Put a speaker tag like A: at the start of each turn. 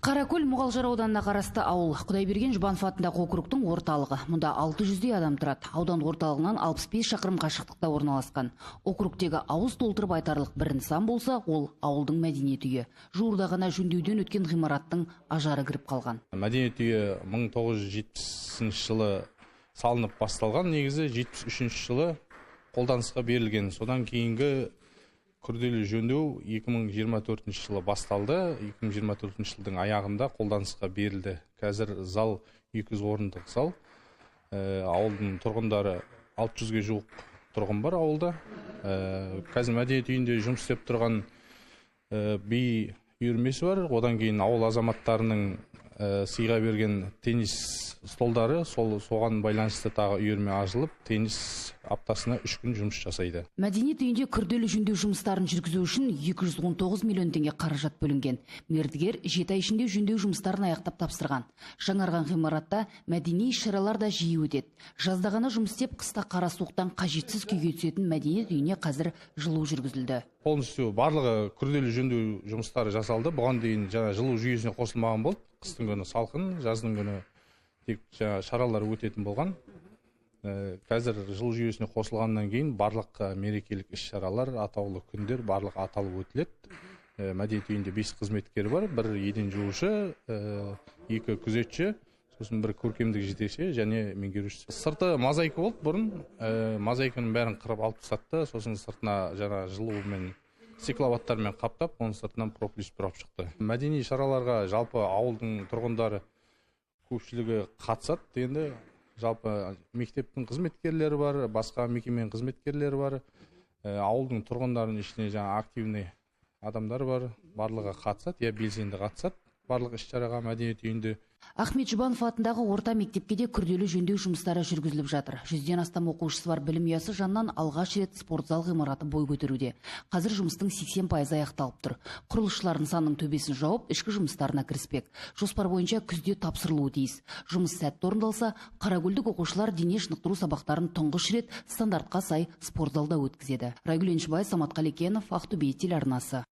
A: Қаракөл Мұғалжар ауданына қарасты ауыл. Құдайберген Жұбанов атындағы округтың орталығы. Мұнда 600 адам тұрады. Аудан орталығынан 65 шақырым қашықтықта орналасқан. Округтегі ауыз толтырып айтарлық бір нысан болса, ол ауылдың мәдениет үйі. Жуырда ғана жөндеуден өткен ғимараттың ажары кіріп қалған.
B: Мәдениет үйі 1970 жылы салынып басталған, негізі 73 жылы қолданысқа берілген. Содан кейінгі күрделі жөндеу 2024 жылы басталды. 2024 жылдың аяғында қолданысқа берілді. Қазір зал 200 орындық зал. Ауылдың тұрғындары 600-ге жуық тұрғын бар ауылда. Қазір мәдениет үйінде жұмыс істеп тұрған би үйірмесі бар. Одан кейін ауыл азаматтарының сыйға берген теннис столдары, соған байланысты тағы үйірме ашылып, теннис аптасына 3 күн жұмыс жасайды.
A: Мәдениет үйінде күрделі жөндеу жұмыстарын жүргізу үшін 219 миллион теңге қаражат бөлінген. Мердігер 7 ай ішінде жөндеу жұмыстарын аяқтап тапсырған. Жаңарған ғимаратта мәдени іс-шаралар да жиі өтеді. Жазда ғана жұмыс істеп, қыста қара суықтан қажетсіз күйге түсетін мәдениет үйіне қазір жылу жүргізілді.
B: Полностью барлығы күрделі жөндеу жұмыстары жасалды. Бұған дейін жылу жүйесіне қосылмаған болды. Қыстың күні салқын, жаздың күні тек шаралар өтетін болған. Қазір жылу жүйесіне қосылғаннан кейін барлық мерекелік іс-шаралар, атаулы күндер барлық аталып өтіледі. Мәдениет үйінде 5 қызметкер бар, 1 еден жуушы, 2 күзетші, сосын 1 көркемдік жетекші және меңгеруші. Сырты мозаика болды бұрын. Мозаиканың бәрін қырып алып тастатты. Сосын сыртына жылумен стекловаттармен қаптап, оның сыртынан проплюс бұрап шықты. Мәдени шараларға жалпы ауылдың тұрғындары көпшілігі қатысады. Енді жалпы мектептің қызметкерлері бар, басқа мекеменің қызметкерлері бар. Ауылдың тұрғындарының ішіне активный адамдар бар. Барлығы қатысады, белсенді қатысады. Барлық іс-шараға мәдениет үйінде.
A: Ахмет Жұбанов атындағы орта мектепке де күрделі жөндеу жұмыстары жүргізіліп жатыр. 100-ден астам оқушысы бар білім ұясы жанынан алғаш рет спортзал ғимараты бой көтеруде. Қазір жұмыстың 80% аяқталып тұр. Құрылысшылар нысанның төбесін жауып, ішкі жұмыстарына кіріспек. Жоспар бойынша күзде тапсырылуы тиіс. Жұмыс сәтті орындалса, қаракөлдік оқушылар дене шынықтыру сабақтарын тұңғыш рет стандартқа сай спортзалда өткізеді. Райгүл Еншібай, Самат Қалекенов, Ақтөбе телеарнасы.